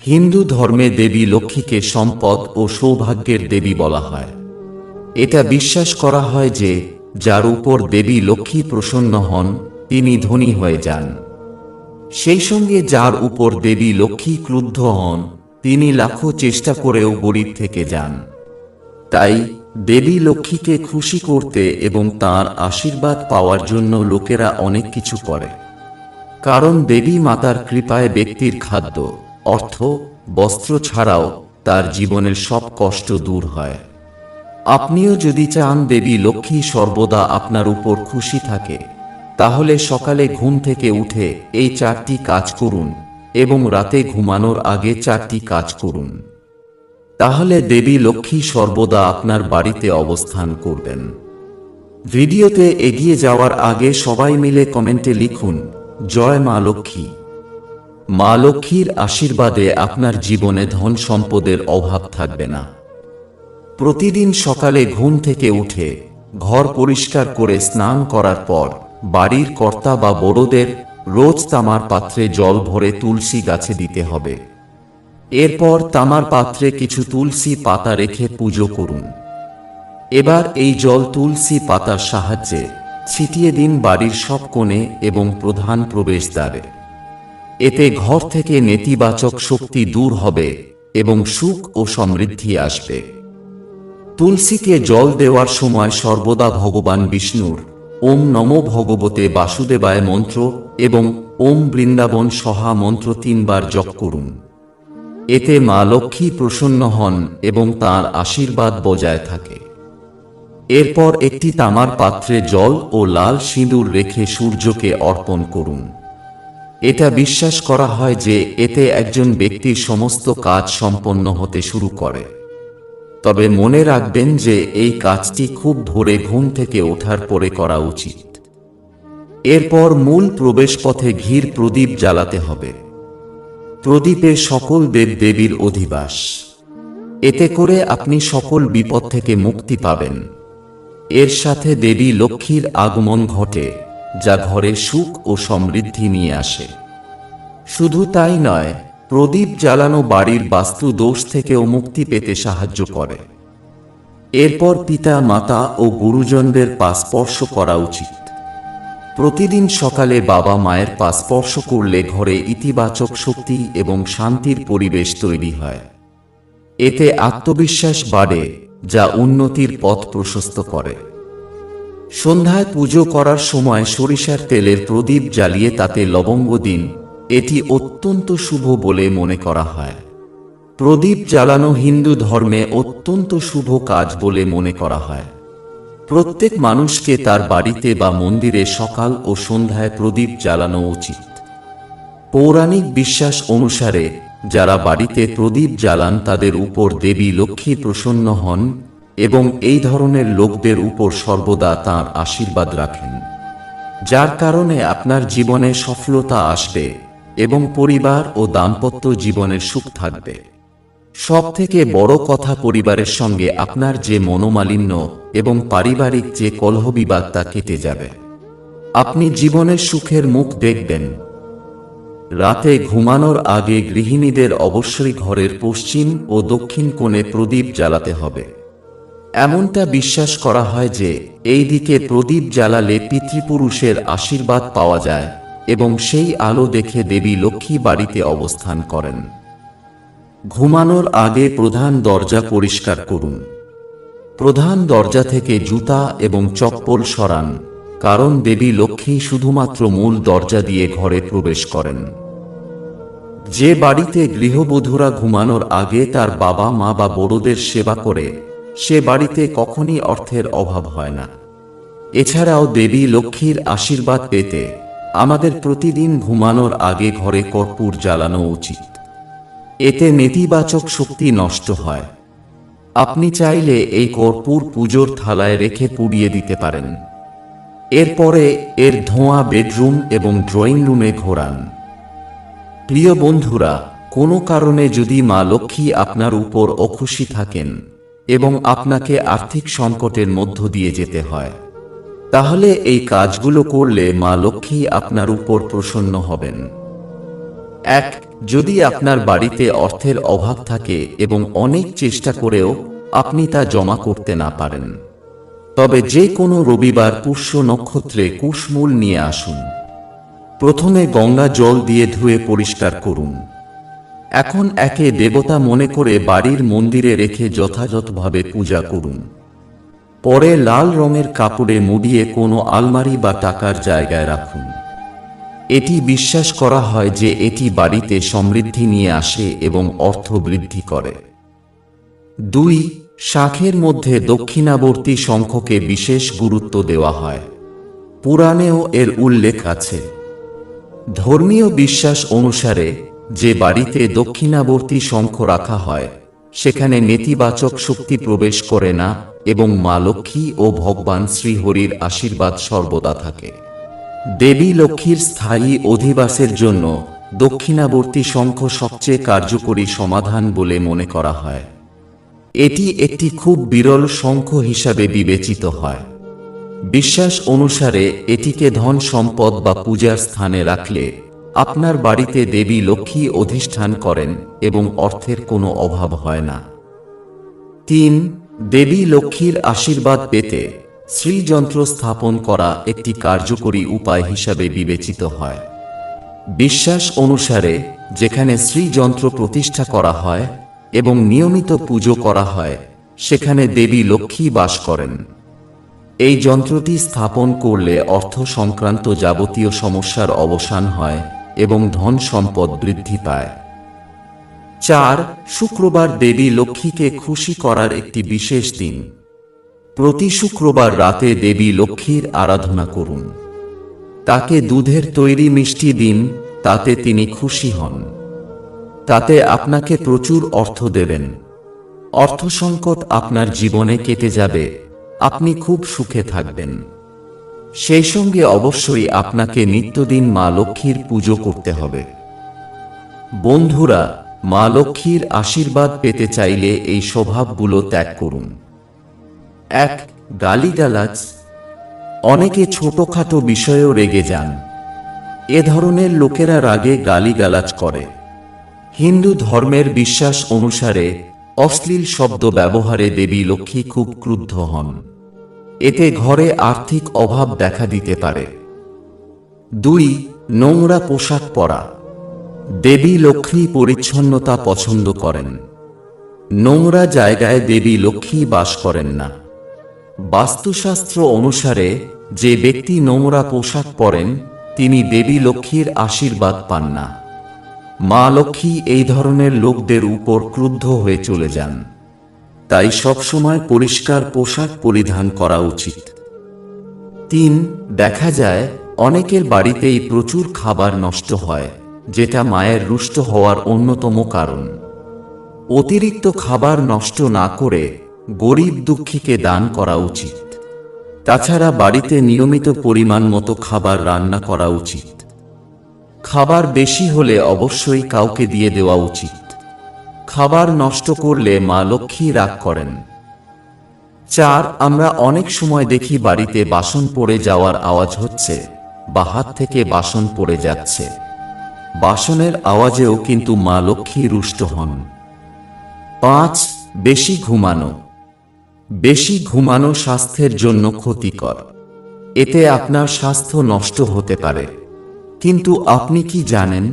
হিন্দু ধর্মে দেবী লক্ষ্মীকে সম্পদ ও সৌভাগ্যের দেবী বলা হয়। এটা বিশ্বাস করা হয় যে যার উপর দেবী লক্ষ্মী প্রসন্ন হন তিনি ধনী হয়ে যান। সেই সঙ্গে যার উপর দেবী লক্ষ্মী ক্রুদ্ধ হন তিনি লাখো চেষ্টা করেও গরিব থেকে যান। তাই দেবী লক্ষ্মীকে খুশি করতে এবং তাঁর আশীর্বাদ পাওয়ার জন্য লোকেরা অনেক কিছু করে। কারণ দেবী মাতার কৃপায় ব্যক্তির খাদ্য, অর্থ, বস্ত্র ছাড়াও তার জীবনের সব কষ্ট দূর হয়। আপনিও যদি চান দেবী লক্ষ্মী সর্বদা আপনার উপর খুশি থাকে, তাহলে সকালে ঘুম থেকে উঠে এই 4টি কাজ করুন এবং রাতে ঘুমানোর আগে 4টি কাজ করুন। তাহলে দেবী লক্ষ্মী সর্বদা আপনার বাড়িতে অবস্থান করবেন। ভিডিওতে এগিয়ে যাওয়ার আগে সবাই মিলে কমেন্টে লিখুন, জয় মা লক্ষ্মী। মা লক্ষ্মীর আশীর্বাদে আপনার জীবনে ধন সম্পদের অভাব থাকবে না। প্রতিদিন সকালে ঘুম থেকে উঠে ঘর পরিষ্কার করে স্নান করার পর বাড়ির কর্তা বা বড়দের রোজ তামার পাত্রে জল ভরে তুলসী গাছে দিতে হবে। এরপর তামার পাত্রে কিছু তুলসী পাতা রেখে পুজো করুন। এবার এই জল তুলসী পাতার সাহায্যে ছিটিয়ে দিন বাড়ির সব কোণে এবং প্রধান প্রবেশদ্বারে। এতে ঘর থেকে নেতিবাচক শক্তি দূর হবে এবং সুখ ও সমৃদ্ধি আসবে। তুলসীকে জল দেওয়ার সময় সর্বদা ভগবান বিষ্ণুর ওম নমো ভগবতে বাসুদেবায় মন্ত্র এবং ওম বৃন্দাবন সহা মন্ত্র 3 বার জপ করুন। এতে মা লক্ষ্মী প্রসন্ন হন এবং তাঁর আশীর্বাদ বজায় থাকে। এরপর একটি তামার পাত্রে জল ও লাল সিঁদুর রেখে সূর্যকে অর্পণ করুন। এটা বিশ্বাস করা হয় যে এতে একজন ব্যক্তির সমস্ত কাজ সম্পন্ন হতে শুরু করে। তবে মনে রাখবেন যে এই কাজটি খুব ভোরে ঘুম থেকে ওঠার পরে করা উচিত। এরপর মূল প্রবেশপথে ঘির প্রদীপ জ্বালাতে হবে। প্রদীপে সকল দেবদেবীর অধিবাস। এতে করে আপনি সকল বিপদ থেকে মুক্তি পাবেন। এর সাথে দেবী লক্ষ্মীর আগমন ঘটে, যা ঘরে সুখ ও সমৃদ্ধি নিয়ে আসে। শুধু তাই নয়, প্রদীপ জ্বালানো বাড়ির বাস্তু দোষ থেকেও মুক্তি পেতে সাহায্য করে। এরপর পিতা, মাতা ও গুরুজনদের পা স্পর্শ করা উচিত। প্রতিদিন সকালে বাবা মায়ের পা স্পর্শ করলে ঘরে ইতিবাচক শক্তি এবং শান্তির পরিবেশ তৈরি হয়। এতে আত্মবিশ্বাস বাড়ে, যা উন্নতির পথ প্রশস্ত করে। সন্ধ্যায় পুজো করার সময় সরিষার তেলের প্রদীপ জ্বালিয়ে তাতে লবঙ্গ দিন। এটি অত্যন্ত শুভ বলে মনে করা হয়। প্রদীপ জ্বালানো হিন্দু ধর্মে অত্যন্ত শুভ কাজ বলে মনে করা হয়। প্রত্যেক মানুষকে তার বাড়িতে বা মন্দিরে সকাল ও সন্ধ্যায় প্রদীপ জ্বালানো উচিত। পৌরাণিক বিশ্বাস অনুসারে যারা বাড়িতে প্রদীপ জ্বালান তাদের উপর দেবী লক্ষ্মী প্রসন্ন হন এবং এই ধরনের লোকদের উপর সর্বদা তাঁর আশীর্বাদ রাখেন, যার কারণে আপনার জীবনে সফলতা আসবে এবং পরিবার ও দাম্পত্য জীবনের সুখ থাকবে। সবথেকে বড় কথা, পরিবারের সঙ্গে আপনার যে মনোমালিন্য এবং পারিবারিক যে কলহবিবাদ তা কেটে যাবে। আপনি জীবনের সুখের মুখ দেখবেন। রাতে ঘুমানোর আগে গৃহিণীদের অবশ্যই ঘরের পশ্চিম ও দক্ষিণ কোণে প্রদীপ জ্বালাতে হবে। এমনটা বিশ্বাস করা হয় যে এই দিকে প্রদীপ জ্বালালে পিতৃপুরুষের আশীর্বাদ পাওয়া যায় এবং সেই আলো দেখে দেবী লক্ষ্মী বাড়িতে অবস্থান করেন। ঘুমানোর আগে প্রধান দরজা পরিষ্কার করুন। প্রধান দরজা থেকে জুতা এবং চপ্পল সরান, কারণ দেবী লক্ষ্মী শুধুমাত্র মূল দরজা দিয়ে ঘরে প্রবেশ করেন। যে বাড়িতে গৃহবধূরা ঘুমানোর আগে তার বাবা মা বা বড়দের সেবা করে, সে বাড়িতে কখনই অর্থের অভাব হয় না। এছাড়াও দেবী লক্ষ্মীর আশীর্বাদ পেতে আমাদের প্রতিদিন ঘুমানোর আগে ঘরে কর্পূর জ্বালানো উচিত। এতে নেতিবাচক শক্তি নষ্ট হয়। আপনি চাইলে এই কর্পূর পুজোর থালায় রেখে পুড়িয়ে দিতে পারেন। এরপরে এর ধোঁয়া বেডরুম এবং ড্রয়িং রুমে ঘোরান। প্রিয় বন্ধুরা, কোনো কারণে যদি মা লক্ষ্মী আপনার উপর অখুশি থাকেন এবং আপনাকে আর্থিক সংকটের মধ্য দিয়ে যেতে হয়, তাহলে এই কাজগুলো করলে মা লক্ষ্মী আপনার উপর প্রসন্ন হবেন। 1 যদি আপনার বাড়িতে অর্থের অভাব থাকে এবং অনেক চেষ্টা করেও আপনি তা জমা করতে না পারেন, তবে যে কোনো রবিবার পুষ্য নক্ষত্রে কুশমূল নিয়ে আসুন। প্রথমে গঙ্গা জল দিয়ে ধুয়ে পরিষ্কার করুন। এখন একে দেবতা মনে করে বাড়ির মন্দিরে রেখে যথাযথভাবে পূজা করুন। পরে লাল রঙের কাপড়ে মুড়িয়ে কোনো আলমারি বা টাকার জায়গায় রাখুন। এটি বিশ্বাস করা হয় যে এটি বাড়িতে সমৃদ্ধি নিয়ে আসে এবং অর্থ বৃদ্ধি করে। 2. শাঁখের মধ্যে দক্ষিণাবর্তী শঙ্খকে বিশেষ গুরুত্ব দেওয়া হয়। পুরাণেও এর উল্লেখ আছে। ধর্মীয় বিশ্বাস অনুসারে যে বাড়িতে দক্ষিণাবর্তী শঙ্খ রাখা হয় সেখানে নেতিবাচক শক্তি প্রবেশ করে না এবং মা লক্ষ্মী ও ভগবান শ্রীহরির আশীর্বাদ সর্বদা থাকে। দেবী লক্ষ্মীর স্থায়ী অধিবাসের জন্য দক্ষিণাবর্তী শঙ্খ সবচেয়ে কার্যকরী সমাধান বলে মনে করা হয়। এটি একটি খুব বিরল শঙ্খ হিসাবে বিবেচিত হয়। বিশ্বাস অনুসারে এটিকে ধন সম্পদ বা পূজার স্থানে রাখলে আপনার বাড়িতে দেবী লক্ষ্মী অধিষ্ঠান করেন এবং অর্থের কোনো অভাব হয় না। 3. দেবী লক্ষ্মীর আশীর্বাদ পেতে শ্রীযন্ত্র স্থাপন করা একটি কার্যকরী উপায় হিসাবে বিবেচিত হয়। বিশ্বাস অনুসারে যেখানে শ্রীযন্ত্র প্রতিষ্ঠা করা হয় এবং নিয়মিত পুজো করা হয় সেখানে দেবী লক্ষ্মী বাস করেন। এই যন্ত্রটি স্থাপন করলে অর্থ সংক্রান্ত যাবতীয় সমস্যার অবসান হয় এবং ধন সম্পদ বৃদ্ধি পায়। 4. শুক্রবার দেবী লক্ষ্মীকে খুশি করার একটি বিশেষ দিন। প্রতি শুক্রবার রাতে দেবী লক্ষ্মীর আরাধনা করুন। তাকে দুধের তৈরি মিষ্টি দিন, তাতে তিনি খুশি হন। তাতে আপনাকে প্রচুর অর্থ দেবেন। অর্থ সংকট আপনার জীবনে কেটে যাবে, আপনি খুব সুখে থাকবেন। সেই সঙ্গে অবশ্যই আপনাকে নিত্যদিন মা লক্ষ্মীর পুজো করতে হবে। বন্ধুরা, মা লক্ষ্মীর আশীর্বাদ পেতে চাইলে এই স্বভাবগুলো ত্যাগ করুন। 1. গালিগালাজ। অনেকে ছোটখাটো বিষয়েও রেগে যান। এ ধরনের লোকেরা রাগে গালিগালাজ করে। হিন্দু ধর্মের বিশ্বাস অনুসারে অশ্লীল শব্দ ব্যবহারে দেবী লক্ষ্মী খুব ক্রুদ্ধ হন। এতে ঘরে আর্থিক অভাব দেখা দিতে পারে। 2. নোংরা পোশাক পরা। দেবী লক্ষ্মী পরিচ্ছন্নতা পছন্দ করেন। নোংরা জায়গায় দেবী লক্ষ্মী বাস করেন না। বাস্তুশাস্ত্র অনুসারে যে ব্যক্তি নোংরা পোশাক পরেন তিনি দেবী লক্ষ্মীর আশীর্বাদ পান না। মা লক্ষ্মী এই ধরনের লোকদের উপর ক্রুদ্ধ হয়ে চলে যান। তাই সবসময় পরিষ্কার পোশাক পরিধান করা উচিত। 3. দেখা যায় অনেকের বাড়িতেই প্রচুর খাবার নষ্ট হয়, যেটা মায়ের রুষ্ট হওয়ার অন্যতম কারণ। অতিরিক্ত খাবার নষ্ট না করে গরিব দুঃখীকে দান করা উচিত। তাছাড়া বাড়িতে নিয়মিত পরিমাণ মতো খাবার রান্না করা উচিত। খাবার বেশি হলে অবশ্যই কাউকে দিয়ে দেওয়া উচিত। খাবার নষ্ট করলে মা লক্ষ্মী রাগ করেন। 4. আমরা অনেক সময় দেখি বাড়িতে বাসন পড়ে যাওয়ার আওয়াজ হচ্ছে বা হাত থেকে বাসন পড়ে যাচ্ছে। বাসনের আওয়াজেও কিন্তু মা লক্ষ্মী রুষ্ট হন। 5. বেশি ঘুমানো। বেশি ঘুমানো স্বাস্থ্যের জন্য ক্ষতিকর। এতে আপনার স্বাস্থ্য নষ্ট হতে পারে। কিন্তু আপনি কি জানেন,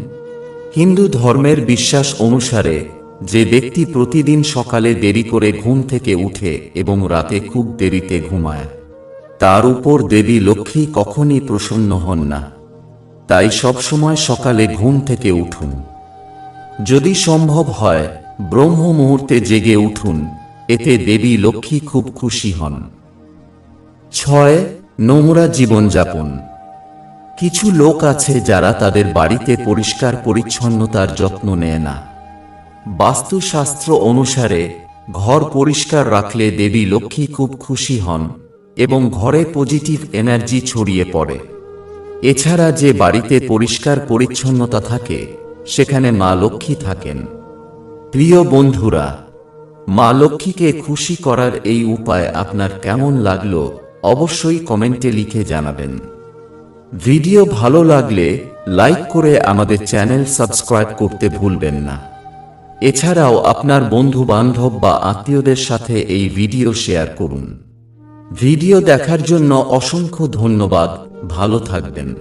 হিন্দু ধর্মের বিশ্বাস অনুসারে যে ব্যক্তি প্রতিদিন সকালে দেরি করে ঘুম থেকে উঠে এবং রাতে খুব দেরিতে ঘুমায় তার উপর দেবী লক্ষ্মী কখনই প্রসন্ন হন না। তাই সবসময় সকালে ঘুম থেকে উঠুন। যদি সম্ভব হয় ব্রহ্ম মুহূর্তে জেগে উঠুন, এতে দেবী লক্ষ্মী খুব খুশি হন। 6. নোংরা জীবনযাপন। কিছু লোক আছে যারা তাদের বাড়িতে পরিষ্কার পরিচ্ছন্নতার যত্ন নেয় না। বাস্তুশাস্ত্র অনুসারে ঘর পরিষ্কার রাখলে দেবী লক্ষ্মী খুব খুশি হন এবং ঘরে পজিটিভ এনার্জি ছড়িয়ে পড়ে। এছাড়া যে বাড়িতে পরিষ্কার পরিচ্ছন্নতা থাকে সেখানে মা লক্ষ্মী থাকেন। প্রিয় বন্ধুরা, মা লক্ষ্মীকে খুশি করার এই উপায় আপনার কেমন লাগলো অবশ্যই কমেন্টে লিখে জানাবেন। ভিডিও ভালো লাগলে লাইক করে আমাদের চ্যানেল সাবস্ক্রাইব করতে ভুলবেন না। এছাড়াও আপনার বন্ধু বান্ধব বা আত্মীয়দের সাথে এই ভিডিও শেয়ার করুন। ভিডিও দেখার জন্য অসংখ্য ধন্যবাদ। ভালো থাকবেন।